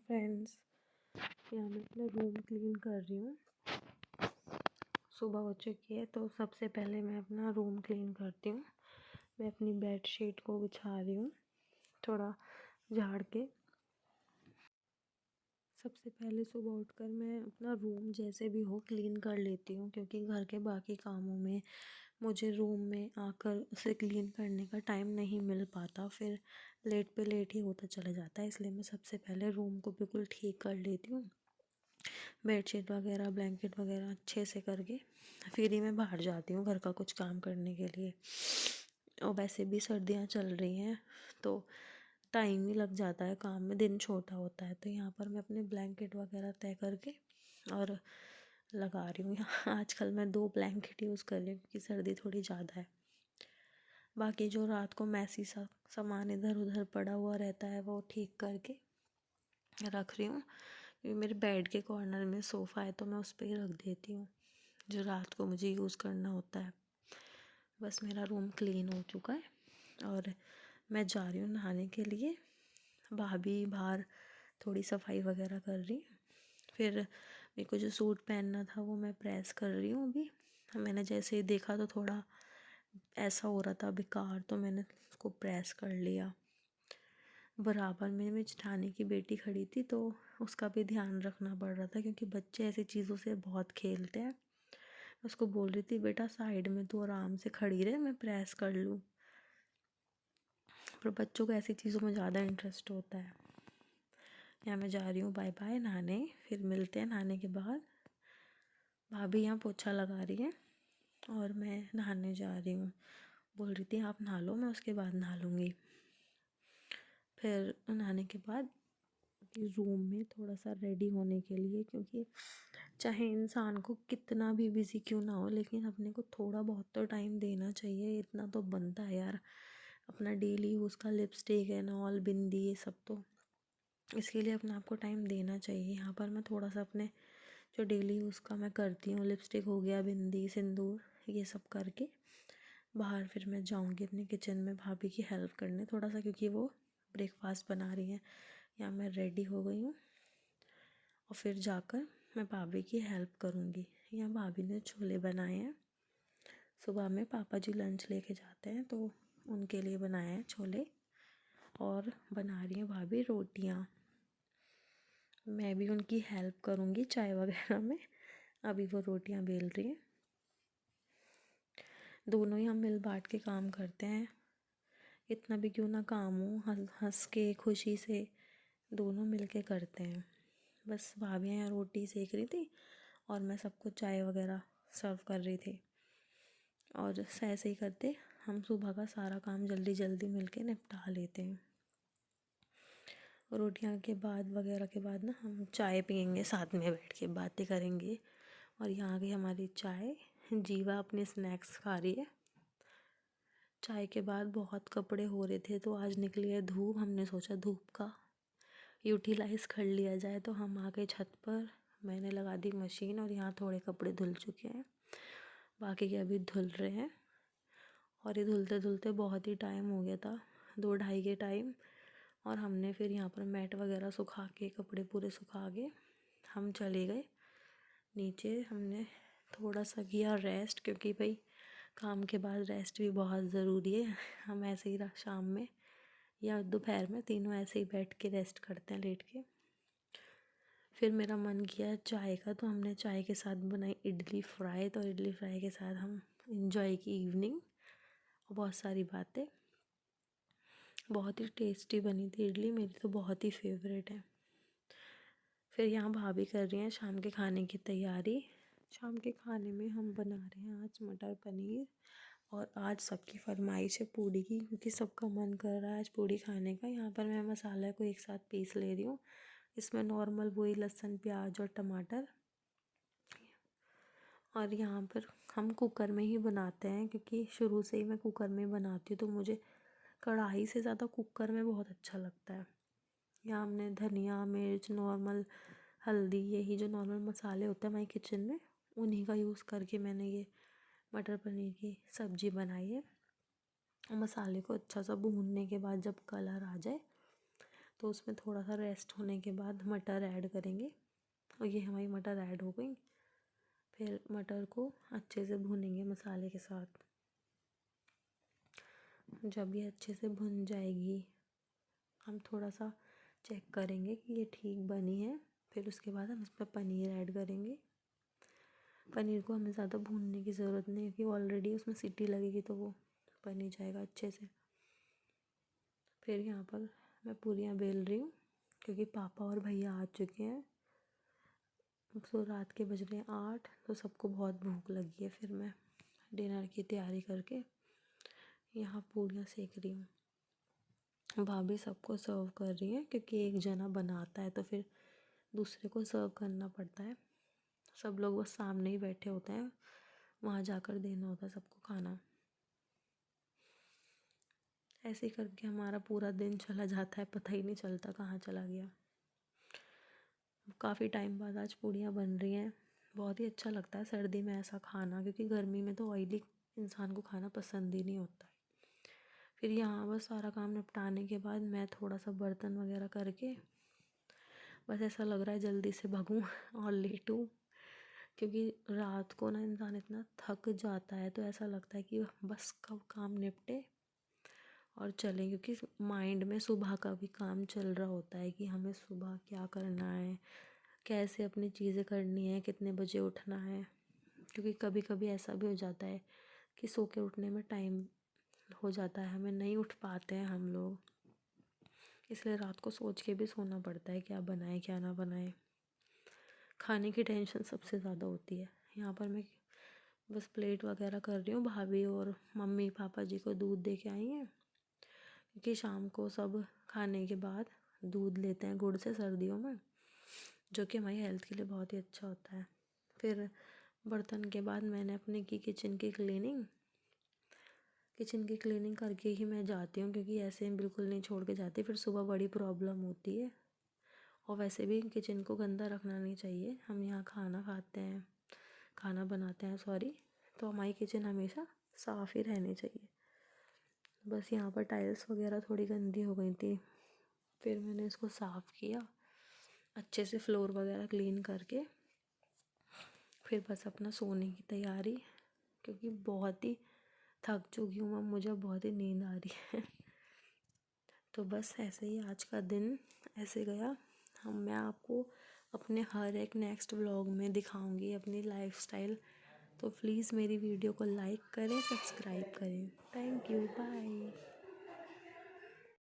Friends, यहाँ मैं अपना रूम क्लीन कर रही हूँ। सुबह हो चुकी है तो सबसे पहले मैं अपना रूम क्लीन करती हूँ। मैं अपनी बेडशीट को बिछा रही हूँ थोड़ा झाड़ के। सबसे पहले सुबह उठकर मैं अपना रूम जैसे भी हो क्लीन कर लेती हूँ, क्योंकि घर के बाकी कामों में मुझे रूम में आकर उसे क्लीन करने का टाइम नहीं मिल पाता, फिर लेट पे लेट ही होता चला जाता है। इसलिए मैं सबसे पहले रूम को बिल्कुल ठीक कर लेती हूँ, बेडशीट वगैरह ब्लैंकेट वगैरह अच्छे से करके फिर ही मैं बाहर जाती हूँ घर का कुछ काम करने के लिए। और वैसे भी सर्दियाँ चल रही हैं तो टाइम ही लग जाता है काम में, दिन छोटा होता है। तो यहाँ पर मैं अपने ब्लैंकेट वगैरह तय करके और लगा रही हूँ। यहाँ आजकल मैं 2 ब्लैंकेट यूज़ कर रही हूँ क्योंकि सर्दी थोड़ी ज़्यादा है। बाकी जो रात को मैसी सा सामान इधर उधर पड़ा हुआ रहता है वो ठीक करके रख रही हूँ। मेरे बेड के कॉर्नर में सोफ़ा है तो मैं उस पर ही रख देती हूँ जो रात को मुझे यूज़ करना होता है। बस मेरा रूम क्लीन हो चुका है और मैं जा रही हूँ नहाने के लिए। भाभी बाहर थोड़ी सफाई वगैरह कर रही। फिर मेरे को जो सूट पहनना था वो मैं प्रेस कर रही हूँ अभी। मैंने जैसे ही देखा तो थोड़ा ऐसा हो रहा था बेकार, तो मैंने उसको प्रेस कर लिया। बराबर में मेरी जेठानी की बेटी खड़ी थी तो उसका भी ध्यान रखना पड़ रहा था, क्योंकि बच्चे ऐसी चीज़ों से बहुत खेलते हैं। उसको बोल रही थी बेटा साइड में तू आराम से खड़ी रहे, मैं प्रेस कर लूँ। पर बच्चों को ऐसी चीज़ों में ज़्यादा इंटरेस्ट होता है। यहाँ मैं जा रही हूँ बाय बाय नहाने, फिर मिलते हैं नहाने के बाद। भाभी यहाँ पोछा लगा रही है और मैं नहाने जा रही हूँ। बोल रही थी आप नहा लो, मैं उसके बाद नहा लूँगी। फिर नहाने के बाद रूम में थोड़ा सा रेडी होने के लिए, क्योंकि चाहे इंसान को कितना भी बिज़ी क्यों ना हो लेकिन अपने को थोड़ा बहुत तो टाइम देना चाहिए। इतना तो बनता है यार, अपना डेली यूज़ का लिपस्टिक है नॉल बिंदी ये सब, तो इसके लिए अपने आप को टाइम देना चाहिए। यहाँ पर मैं थोड़ा सा अपने जो डेली यूज़ का मैं करती हूँ, लिपस्टिक हो गया, बिंदी, सिंदूर, ये सब करके बाहर फिर मैं जाऊँगी अपने किचन में भाभी की हेल्प करने थोड़ा सा, क्योंकि वो ब्रेकफास्ट बना रही हैं। यहाँ मैं रेडी हो गई हूँ और फिर जाकर मैं भाभी की हेल्प करूँगी। यहाँ भाभी ने छोले बनाए हैं। सुबह में पापा जी लंच लेके जाते हैं तो उनके लिए बनाए हैं छोले, और बना रही हैं भाभी रोटियाँ। मैं भी उनकी हेल्प करूँगी चाय वगैरह में। अभी वो रोटियाँ बेल रही हैं। दोनों ही हम मिल बांट के काम करते हैं, इतना भी क्यों ना काम हो, हंस के खुशी से दोनों मिल के करते हैं। बस भाभी यहाँ रोटी सेक रही थी और मैं सबको चाय वगैरह सर्व कर रही थी। और ऐसे ही करते हम सुबह का सारा काम जल्दी जल्दी मिलके निपटा लेते हैं। रोटियां के बाद वगैरह के बाद ना हम चाय पियेंगे, साथ में बैठ के बातें करेंगे। और यहाँ आ गई हमारी चाय। जीवा अपने स्नैक्स खा रही है। चाय के बाद बहुत कपड़े हो रहे थे तो आज निकली है धूप, हमने सोचा धूप का यूटिलाइज़ कर लिया जाए, तो हम आ गए छत पर। मैंने लगा दी मशीन और यहाँ थोड़े कपड़े धुल चुके हैं, बाकी के अभी धुल रहे हैं। और ये धुलते धुलते बहुत ही टाइम हो गया था, 2-2:30 के टाइम। और हमने फिर यहाँ पर मैट वगैरह सुखा के, कपड़े पूरे सुखा के हम चले गए नीचे। हमने थोड़ा सा किया रेस्ट, क्योंकि भाई काम के बाद रेस्ट भी बहुत ज़रूरी है। हम ऐसे ही शाम में या दोपहर में तीनों ऐसे ही बैठ के रेस्ट करते हैं लेट के। फिर मेरा मन किया चाय का, तो हमने चाय के साथ बनाई इडली फ्राई। तो इडली फ्राई के साथ हम इंजॉय की इवनिंग और बहुत सारी बातें। बहुत ही टेस्टी बनी थी इडली, मेरी तो बहुत ही फेवरेट है। फिर यहाँ भाभी कर रही हैं शाम के खाने की तैयारी। शाम के खाने में हम बना रहे हैं आज मटर पनीर, और आज सबकी फरमाइश है पूड़ी की, क्योंकि सबका मन कर रहा है आज पूड़ी खाने का। यहाँ पर मैं मसाला को एक साथ पीस ले रही हूँ। इसमें नॉर्मल वही लहसुन, प्याज और टमाटर। और यहाँ पर हम कुकर में ही बनाते हैं, क्योंकि शुरू से ही मैं कुकर में बनाती हूँ, तो मुझे कढ़ाई से ज़्यादा कुकर में बहुत अच्छा लगता है। यहाँ हमने धनिया, मिर्च, नॉर्मल हल्दी, यही जो नॉर्मल मसाले होते हैं हमारी किचन में, उन्हीं का यूज़ करके मैंने ये मटर पनीर की सब्ज़ी बनाई है। मसाले को अच्छा सा भूनने के बाद जब कलर आ जाए तो उसमें थोड़ा सा रेस्ट होने के बाद मटर ऐड करेंगे। और ये हमारी मटर ऐड हो गई। फिर मटर को अच्छे से भूनेंगे मसाले के साथ। जब ये अच्छे से भुन जाएगी, हम थोड़ा सा चेक करेंगे कि ये ठीक बनी है। फिर उसके बाद हम इसमें पनीर ऐड करेंगे। पनीर को हमें ज़्यादा भूनने की ज़रूरत नहीं है क्योंकि ऑलरेडी उसमें सीटी लगेगी तो वो बन ही जाएगा अच्छे से। फिर यहाँ पर मैं पूरियाँ बेल रही हूँ क्योंकि पापा और भैया आ चुके हैं। तो रात के बज रहे हैं 8, तो सबको बहुत भूख लगी है। फिर मैं डिनर की तैयारी करके यहाँ पूरियाँ सेक रही हूँ। भाभी सबको सर्व कर रही हैं क्योंकि एक जना बनाता है तो फिर दूसरे को सर्व करना पड़ता है। सब लोग बस सामने ही बैठे होते हैं, वहाँ जाकर देना होता है सबको खाना। ऐसे ही करके हमारा पूरा दिन चला जाता है, पता ही नहीं चलता कहाँ चला गया। काफ़ी टाइम बाद आज पूड़ियाँ बन रही हैं। बहुत ही अच्छा लगता है सर्दी में ऐसा खाना, क्योंकि गर्मी में तो ऑयली इंसान को खाना पसंद ही नहीं होता। फिर यहाँ बस सारा काम निपटाने के बाद मैं थोड़ा सा बर्तन वगैरह करके बस ऐसा लग रहा है जल्दी से भागूं और लेटूं, क्योंकि रात को ना इंसान इतना थक जाता है तो ऐसा लगता है कि बस कब काम निपटे और चलें, क्योंकि माइंड में सुबह का भी काम चल रहा होता है कि हमें सुबह क्या करना है, कैसे अपनी चीज़ें करनी है, कितने बजे उठना है। क्योंकि कभी कभी ऐसा भी हो जाता है कि सो के उठने में टाइम हो जाता है, हमें नहीं उठ पाते हैं हम लोग, इसलिए रात को सोच के भी सोना पड़ता है क्या बनाए क्या ना बनाए। खाने की टेंशन सबसे ज़्यादा होती है। यहाँ पर मैं बस प्लेट वगैरह कर रही हूँ। भाभी और मम्मी पापा जी को दूध दे के आई हैं, क्योंकि शाम को सब खाने के बाद दूध लेते हैं गुड़ से सर्दियों में, जो कि हमारी हेल्थ के लिए बहुत ही अच्छा होता है। फिर बर्तन के बाद मैंने अपने की किचन की क्लीनिंग करके ही मैं जाती हूँ, क्योंकि ऐसे बिल्कुल नहीं छोड़ के जाती, फिर सुबह बड़ी प्रॉब्लम होती है। और वैसे भी किचन को गंदा रखना नहीं चाहिए। हम यहाँ खाना बनाते हैं सॉरी, तो हमारी किचन हमेशा साफ़ ही रहनी चाहिए। बस यहाँ पर टाइल्स वगैरह थोड़ी गंदी हो गई थी, फिर मैंने इसको साफ़ किया अच्छे से, फ्लोर वगैरह क्लीन करके फिर बस अपना सोने की तैयारी, क्योंकि बहुत ही थक चुकी हूँ मैं, मुझे बहुत ही नींद आ रही है। तो बस ऐसे ही आज का दिन ऐसे गया। मैं आपको अपने हर एक नेक्स्ट व्लॉग में दिखाऊंगी अपनी लाइफस्टाइल। तो प्लीज़ मेरी वीडियो को लाइक करें, सब्सक्राइब करें। Thank you, bye.